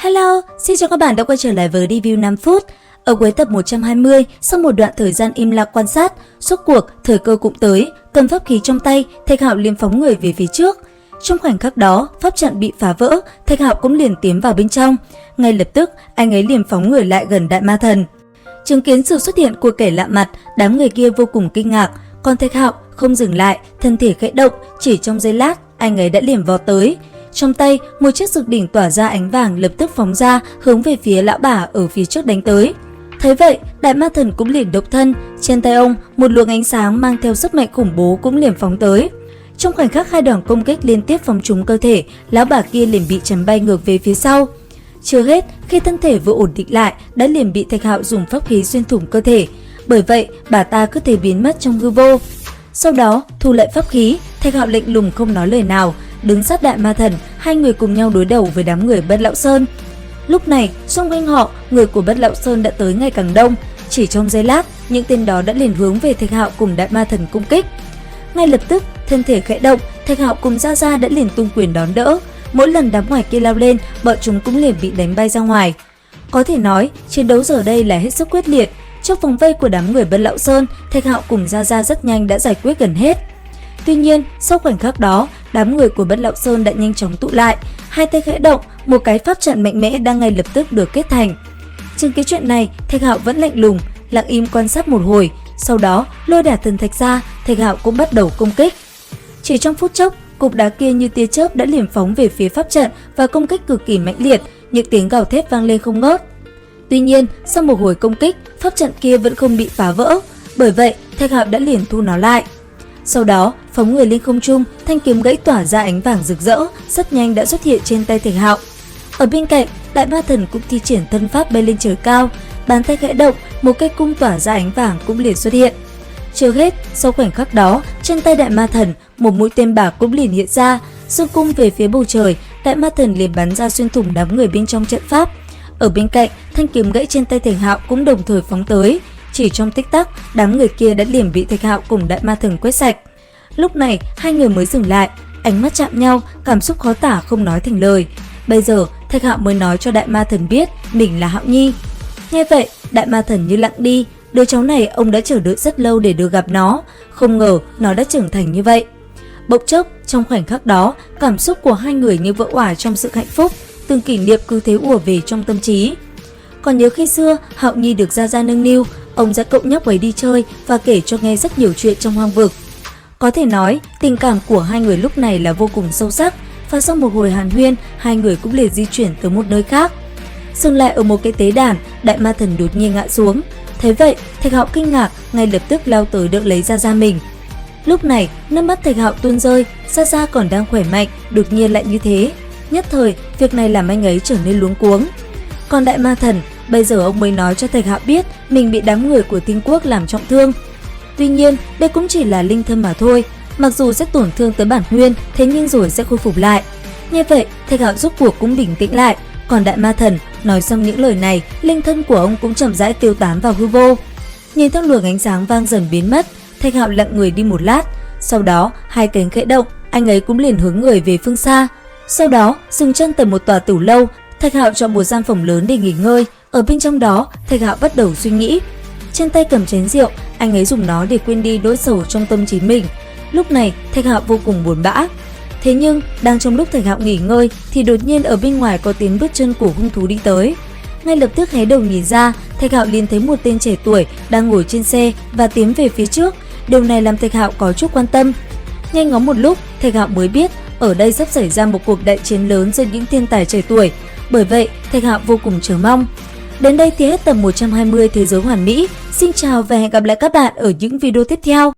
Hello, xin chào các bạn đã quay trở lại với review 5 phút. Ở cuối tập 120, sau một đoạn thời gian im lặng quan sát, rốt cuộc thời cơ cũng tới, cầm pháp khí trong tay, Thạch Hạo liền phóng người về phía trước. Trong khoảnh khắc đó, pháp trận bị phá vỡ, Thạch Hạo cũng liền tiến vào bên trong. Ngay lập tức, anh ấy liền phóng người lại gần Đại Ma Thần. Chứng kiến sự xuất hiện của kẻ lạ mặt, đám người kia vô cùng kinh ngạc, còn Thạch Hạo không dừng lại, thân thể khẽ động, chỉ trong giây lát, anh ấy đã liền vọt tới. Trong tay, một chiếc dược đỉnh tỏa ra ánh vàng lập tức phóng ra, hướng về phía lão bà ở phía trước đánh tới. Thấy vậy, Đại Ma Thần cũng liền độc thân, trên tay ông, một luồng ánh sáng mang theo sức mạnh khủng bố cũng liền phóng tới. Trong khoảnh khắc hai đòn công kích liên tiếp phóng trúng cơ thể, lão bà kia liền bị chấn bay ngược về phía sau. Chưa hết, khi thân thể vừa ổn định lại, đã liền bị Thạch Hạo dùng pháp khí xuyên thủng cơ thể. Bởi vậy, bà ta cứ thể biến mất trong hư vô. Sau đó, thu lại pháp khí, Thạch Hạo lạnh lùng không nói lời nào, đứng sát Đại Ma Thần, hai người cùng nhau đối đầu với đám người Bất Lão Sơn. Lúc này, xung quanh họ, người của Bất Lão Sơn đã tới ngày càng đông. Chỉ trong giây lát, những tên đó đã liền hướng về Thạch Hạo cùng Đại Ma Thần công kích. Ngay lập tức, thân thể khẽ động, Thạch Hạo cùng Gia Gia đã liền tung quyền đón đỡ. Mỗi lần đám ngoài kia lao lên, bọn chúng cũng liền bị đánh bay ra ngoài. Có thể nói, chiến đấu giờ đây là hết sức quyết liệt. Trước vòng vây của đám người Bất Lão Sơn, Thạch Hạo cùng Gia Gia rất nhanh đã giải quyết gần hết. Tuy nhiên, sau khoảnh khắc đó, đám người của Bất Lão Sơn đã nhanh chóng tụ lại, hai tay khẽ động, một cái pháp trận mạnh mẽ đang ngay lập tức được kết thành. Chứng kiến chuyện này, Thạch Hạo vẫn lạnh lùng, lặng im quan sát một hồi, sau đó lôi đả thần thạch ra, Thạch Hạo cũng bắt đầu công kích. Chỉ trong phút chốc, cục đá kia như tia chớp đã liền phóng về phía pháp trận và công kích cực kỳ mãnh liệt, những tiếng gào thét vang lên không ngớt. Tuy nhiên, sau một hồi công kích, pháp trận kia vẫn không bị phá vỡ, bởi vậy Thạch Hạo đã liền thu nó lại. Sau đó, phóng người lên không trung, thanh kiếm gãy tỏa ra ánh vàng rực rỡ, rất nhanh đã xuất hiện trên tay Thạch Hạo. Ở bên cạnh, Đại Ma Thần cũng thi triển thân pháp bay lên trời cao, bàn tay khẽ động, một cây cung tỏa ra ánh vàng cũng liền xuất hiện. Chưa hết, sau khoảnh khắc đó, trên tay Đại Ma Thần, một mũi tên bạc cũng liền hiện ra, dương cung về phía bầu trời, Đại Ma Thần liền bắn ra xuyên thủng đám người bên trong trận pháp. Ở bên cạnh, thanh kiếm gãy trên tay Thạch Hạo cũng đồng thời phóng tới. Chỉ trong tích tắc, đám người kia đã liền bị Thạch Hạo cùng Đại Ma Thần quét sạch. Lúc này, hai người mới dừng lại, ánh mắt chạm nhau, cảm xúc khó tả không nói thành lời. Bây giờ, Thạch Hạo mới nói cho Đại Ma Thần biết mình là Hạo Nhi. Nghe vậy, Đại Ma Thần như lặng đi, đứa cháu này ông đã chờ đợi rất lâu để được gặp nó, không ngờ nó đã trưởng thành như vậy. Bỗng chốc, trong khoảnh khắc đó, cảm xúc của hai người như vỡ òa trong sự hạnh phúc, từng kỷ niệm cứ thế ùa về trong tâm trí. Còn nhớ khi xưa, Hạo Nhi được Gia Gia nâng niu, ông dẫn cậu nhóc ấy đi chơi và kể cho nghe rất nhiều chuyện trong hoang vực. Có thể nói, tình cảm của hai người lúc này là vô cùng sâu sắc, và sau một hồi hàn huyên, hai người cũng liền di chuyển tới một nơi khác. Dừng lại ở một cái tế đàn, Đại Ma Thần đột nhiên ngã xuống. Thấy vậy, Thạch Hạo kinh ngạc, ngay lập tức lao tới đỡ lấy Gia Gia mình. Lúc này, nước mắt Thạch Hạo tuôn rơi, Gia Gia còn đang khỏe mạnh, đột nhiên lại như thế. Nhất thời, việc này làm anh ấy trở nên luống cuống. Còn Đại Ma Thần, bây giờ ông mới nói cho Thạch Hạo biết mình bị đám người của Tinh Quốc làm trọng thương. Tuy nhiên, đây cũng chỉ là linh thân mà thôi, mặc dù sẽ tổn thương tới bản nguyên, thế nhưng rồi sẽ khôi phục lại. Như vậy, Thạch Hạo rốt cuộc cũng bình tĩnh lại, còn Đại Ma Thần nói xong những lời này, linh thân của ông cũng chậm rãi tiêu tán vào hư vô. Nhìn theo luồng ánh sáng vang dần biến mất, Thạch Hạo lặng người đi một lát, sau đó hai cánh khẽ động, anh ấy cũng liền hướng người về phương xa. Sau đó, dừng chân tại một tòa tử lâu, Thạch Hạo chọn một gian phòng lớn để nghỉ ngơi. Ở bên trong đó, Thạch Hạo bắt đầu suy nghĩ. Trên tay cầm chén rượu, anh ấy dùng nó để quên đi nỗi sầu trong tâm trí mình. Lúc này, Thạch Hạo vô cùng buồn bã. Thế nhưng, đang trong lúc Thạch Hạo nghỉ ngơi, thì đột nhiên ở bên ngoài có tiếng bước chân của hung thú đi tới. Ngay lập tức hé đầu nhìn ra, Thạch Hạo liền thấy một tên trẻ tuổi đang ngồi trên xe và tiến về phía trước. Điều này làm Thạch Hạo có chút quan tâm. Nghe ngóng một lúc, Thạch Hạo mới biết ở đây sắp xảy ra một cuộc đại chiến lớn giữa những thiên tài trẻ tuổi. Bởi vậy, Thạch Hạo vô cùng chờ mong. Đến đây thì hết tập 120 Thế giới hoàn mỹ. Xin chào và hẹn gặp lại các bạn ở những video tiếp theo.